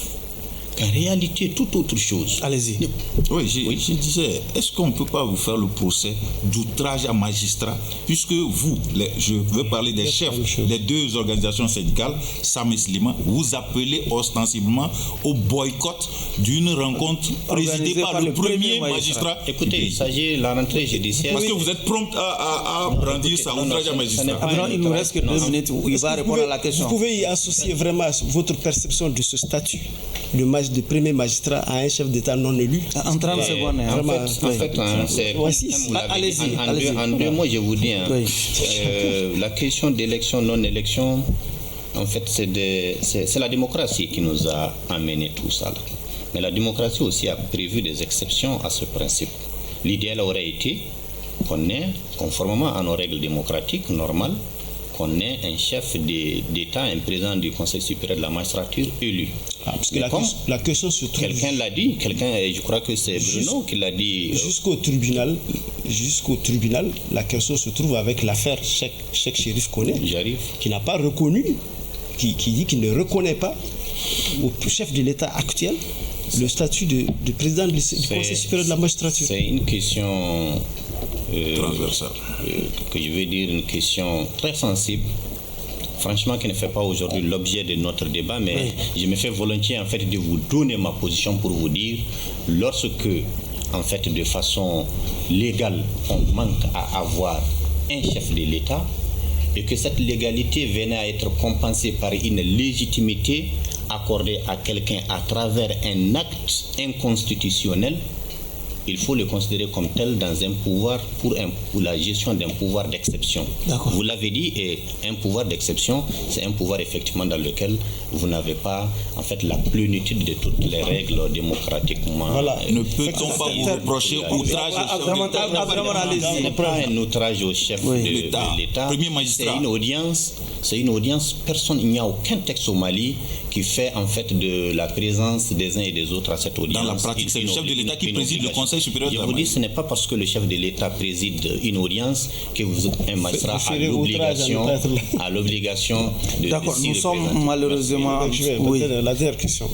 qu'en réalité toute autre chose. Allez-y. Oui, je disais, est-ce qu'on ne peut pas vous faire le procès d'outrage à magistrat, puisque vous, je veux parler des chefs des 2 organisations syndicales, Sam et Slimane, vous appelez ostensiblement au boycott d'une rencontre présidée par le premier magistrat. Écoutez, il s'agit de la rentrée judiciaire. Parce que vous êtes prompt à brandir ça, outrage à magistrat. Il nous reste que 2 minutes où il va répondre à la question. Vous pouvez y associer vraiment votre perception de ce statut de premier magistrat à un chef d'État non élu. En 30 secondes. En 2 mots, je vous dis, la question d'élection, non-élection, en fait, c'est la démocratie qui nous a amené tout ça. Mais la démocratie aussi a prévu des exceptions à ce principe. L'idéal aurait été qu'on ait, conformément à nos règles démocratiques normales, qu'on ait un chef d'État, un président du Conseil supérieur de la magistrature élu. Parce que la question se trouve... Quelqu'un l'a dit, je crois que c'est Bruno qui l'a dit. Jusqu'au tribunal, la question se trouve avec l'affaire Cheikh Chérif Koné, qui n'a pas reconnu, qui dit qu'il ne reconnaît pas au chef de l'État actuel le statut de président du Conseil supérieur de la magistrature. C'est une question... transversale. Que je vais dire une question très sensible, franchement qui ne fait pas aujourd'hui l'objet de notre débat, mais je me fais volontiers en fait de vous donner ma position pour vous dire, lorsque en fait, de façon légale, on manque à avoir un chef de l'État, et que cette légalité venait à être compensée par une légitimité accordée à quelqu'un à travers un acte inconstitutionnel, il faut le considérer comme tel dans un pouvoir pour la gestion d'un pouvoir d'exception. D'accord. Vous l'avez dit, et un pouvoir d'exception, c'est un pouvoir effectivement dans lequel vous n'avez pas en fait la plénitude de toutes les règles démocratiquement. Voilà. Ne peut-on pas vous reprocher outrage au chef de l'État? Ce n'est pas un outrage au chef de l'État. Premier magistrat. C'est une audience. Personne, il n'y a aucun texte au Mali qui fait en fait de la présence des uns et des autres à cette audience. Dans la pratique, c'est le chef de l'État qui préside le Conseil supérieur de la Mali. Je vous dis, ce n'est pas parce que le chef de l'État préside une audience que un magistrat a l'obligation de... D'accord, nous sommes malheureusement... La dernière question.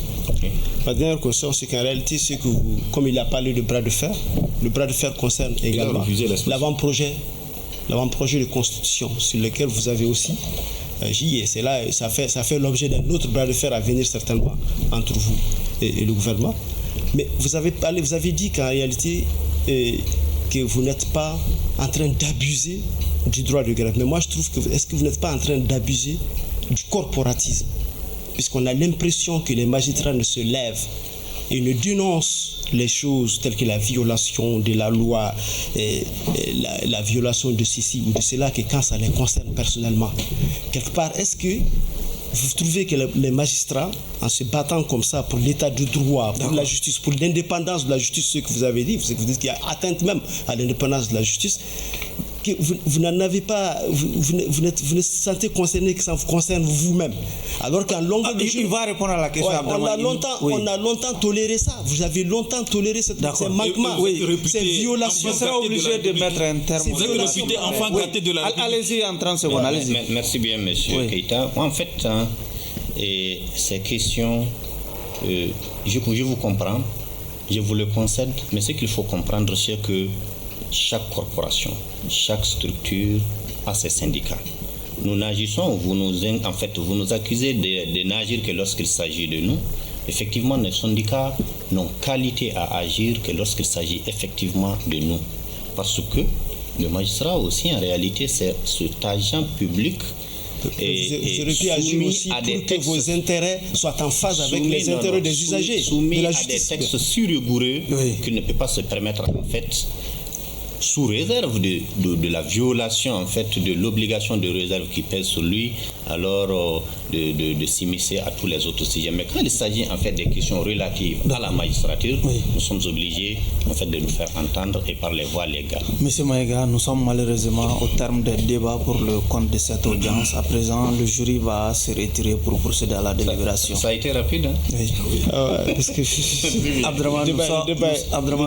La dernière question, c'est qu'en réalité, c'est que comme il a parlé de bras de fer, le bras de fer concerne également l'avant-projet de constitution sur lequel vous avez aussi j'y ai. C'est là, ça fait l'objet d'un autre bras de fer à venir certainement entre vous et le gouvernement. Mais vous avez dit qu'en réalité que vous n'êtes pas en train d'abuser du droit de grève. Mais moi je trouve est-ce que vous n'êtes pas en train d'abuser du corporatisme, puisqu'on a l'impression que les magistrats ne se lèvent et ne dénoncent les choses telles que la violation de la loi, la violation de ceci ou de cela, que quand ça les concerne personnellement. Quelque part, est-ce que vous trouvez que les magistrats, en se battant comme ça pour l'état de droit, pour la justice, pour l'indépendance de la justice, ce que vous avez dit, vous dites qu'il y a atteinte même à l'indépendance de la justice, que vous n'en avez pas, vous ne sentez concerné que ça vous concerne vous-même. Alors qu'en longueur de il va répondre à la question. On a longtemps toléré ça. Vous avez longtemps toléré ces manquements, ces violations. Vous serez obligé de mettre un terme. Vous êtes réputé enfant gâté de la République. Allez-y en 30 secondes. Allez-y. Merci bien, monsieur Keïta. En fait, ces questions, je vous comprends, je vous le concède, mais ce qu'il faut comprendre, c'est que chaque corporation, chaque structure a ses syndicats. Nous n'agissons, vous nous accusez de n'agir que lorsqu'il s'agit de nous. Effectivement, les syndicats n'ont qualité à agir que lorsqu'il s'agit effectivement de nous. Parce que le magistrat aussi, en réalité, c'est cet agent public. Vous aurez pu agir aussi pour que vos intérêts soient en phase avec les intérêts des usagers de la justice. À des textes si rigoureux qu'il ne peut pas se permettre, en fait, sous réserve de la violation en fait de l'obligation de réserve qui pèse sur lui, alors de s'immiscer à tous les autres sujets. Mais quand il s'agit en fait des questions relatives à la magistrature, nous sommes obligés en fait de nous faire entendre et par les voies légales. Monsieur Maïga, nous sommes malheureusement au terme des débats pour le compte de cette audience. À présent, le jury va se retirer pour procéder à la délibération. Ça a été rapide, hein? Oui. Parce que Abdraman,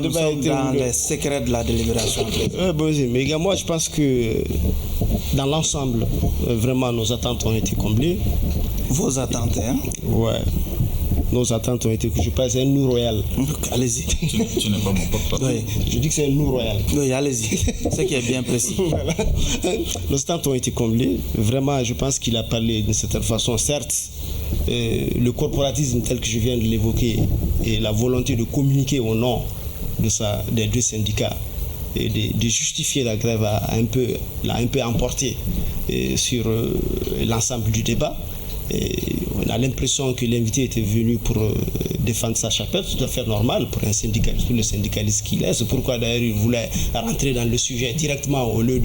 nous sommes dans les secrets de la délibération. Mais moi je pense que dans l'ensemble, vraiment nos attentes ont été comblées. Vos attentes, hein? Ouais. Nos attentes ont été, je pense, c'est un nous royal. Allez-y. Tu n'es pas mon porte-parole. Oui. Je dis que c'est un nous royal. Oui, allez-y. C'est qui est bien précis. Voilà. Nos attentes ont été comblées. Vraiment, je pense qu'il a parlé d'une certaine façon, certes. Le corporatisme tel que je viens de l'évoquer et la volonté de communiquer au nom des deux syndicats et de justifier la grève l'a un peu emporté sur l'ensemble du débat. Et on a l'impression que l'invité était venu pour défendre sa chapelle, tout à fait normal pour un syndicaliste, pour le syndicaliste qu'il est. C'est pourquoi d'ailleurs il voulait rentrer dans le sujet directement au lieu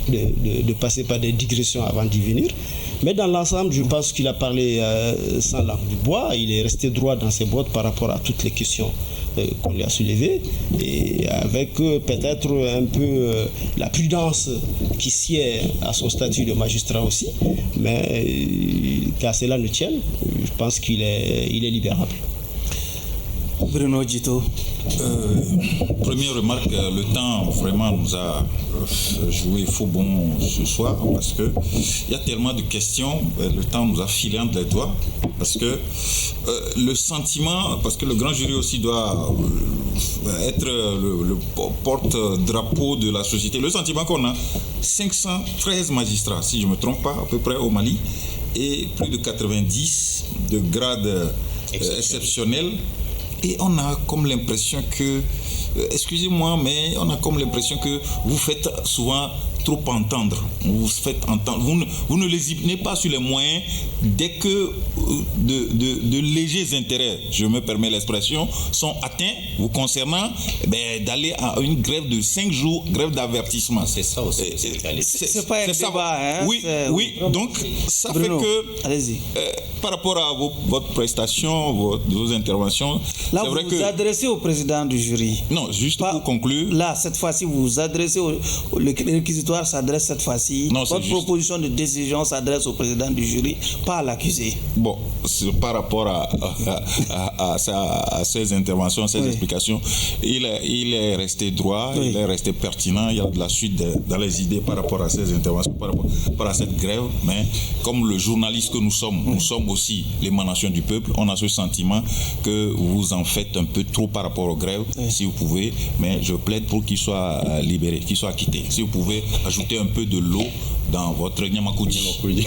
de passer par des digressions avant d'y venir. Mais dans l'ensemble, je pense qu'il a parlé sans langue de bois. Il est resté droit dans ses bottes par rapport à toutes les questions qu'on lui a soulevées, et avec peut-être un peu la prudence qui sied à son statut de magistrat aussi. Mais qu'à cela ne tienne, je pense qu'il est libérable. Bruno Djito. Première remarque, le temps vraiment nous a joué faux bon ce soir parce que il y a tellement de questions, le temps nous a filé entre les doigts parce que le sentiment, parce que le grand jury aussi doit être le porte-drapeau de la société. Le sentiment qu'on a 513 magistrats, si je ne me trompe pas, à peu près au Mali, et plus de 90 de grades exceptionnels. Et on a comme l'impression que excusez-moi, mais on a comme l'impression que vous faites souvent trop entendre. Vous faites entendre. Vous ne lésinez pas sur les moyens dès que de légers intérêts, je me permets l'expression, sont atteints vous concernant, d'aller à une grève de 5 jours, grève d'avertissement. C'est ça aussi. C'est pas un débat, hein? Oui. Donc, ça Bruno, fait que, allez-y. Par rapport à votre prestation, vos interventions, là, c'est vrai que... vous adressez au président du jury. Non, juste pour conclure... Là, cette fois-ci, vous vous adressez le réquisitoire s'adresse cette fois-ci. Non, votre proposition de décision s'adresse au président du jury, pas à l'accusé. Bon, par rapport à ces interventions, ces explications, il est resté droit, il est resté pertinent, il y a de la suite dans les idées par rapport à ces interventions, par rapport à cette grève, mais comme le journaliste que nous sommes aussi l'émanation du peuple, on a ce sentiment que vous en faites un peu trop par rapport aux grèves, si vous pouvez, mais je plaide pour qu'il soit libéré, qu'il soit acquitté. Si vous pouvez ajouter un peu de l'eau dans votre Niamakoudi. Voilà.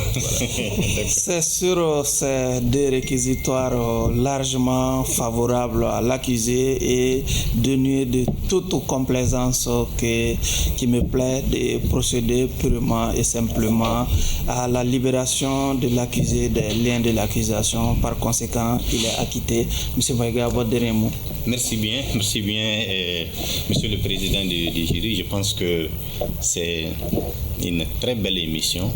C'est sur ces deux réquisitoires largement favorables à l'accusé et dénués de toute complaisance qui me plaît de procéder purement et simplement à la libération de l'accusé des liens de l'accusation. Par conséquent, il est acquitté. Monsieur Maïga, votre dernier mot. Merci bien, Monsieur le Président du jury. Je pense que c'est une très belle émission.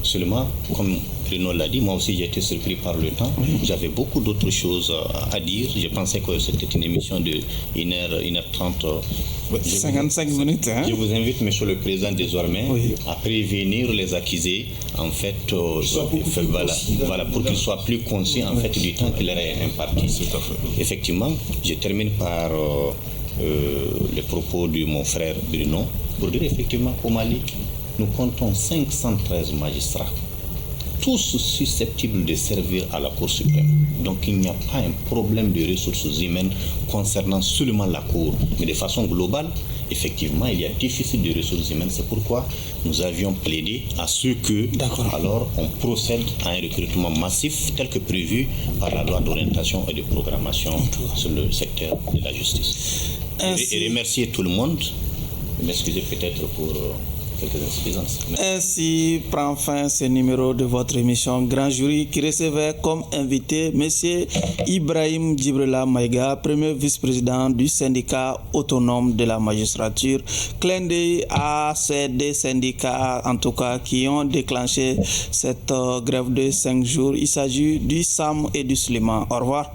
Seulement, comme Bruno l'a dit, moi aussi j'ai été surpris par le temps. J'avais beaucoup d'autres choses à dire. Je pensais que c'était une émission de 1h30. 55 minutes. Hein? Je vous invite, Monsieur le Président, désormais, à prévenir les accusés, en fait, voilà, pour qu'ils soient plus conscients en fait, du temps qu'il leur est imparti. Effectivement, je termine par les propos de mon frère Bruno, pour dire effectivement qu'au Mali, nous comptons 513 magistrats, tous susceptibles de servir à la Cour suprême. Donc il n'y a pas un problème de ressources humaines concernant seulement la Cour, mais de façon globale, effectivement, il y a déficit de ressources humaines. C'est pourquoi nous avions plaidé à ce que, alors, on procède à un recrutement massif tel que prévu par la loi d'orientation et de programmation sur le secteur de la justice. Et remercier tout le monde. M'excusez peut-être pour quelques insuffisances. Ainsi prend fin ce numéro de votre émission Grand Jury qui recevait comme invité M. Ibrahim Djibrila Maïga, premier vice-président du syndicat autonome de la magistrature. Clin d'œil à ces deux syndicats, en tout cas, qui ont déclenché cette grève de 5 jours. Il s'agit du SAM et du Suleiman. Au revoir.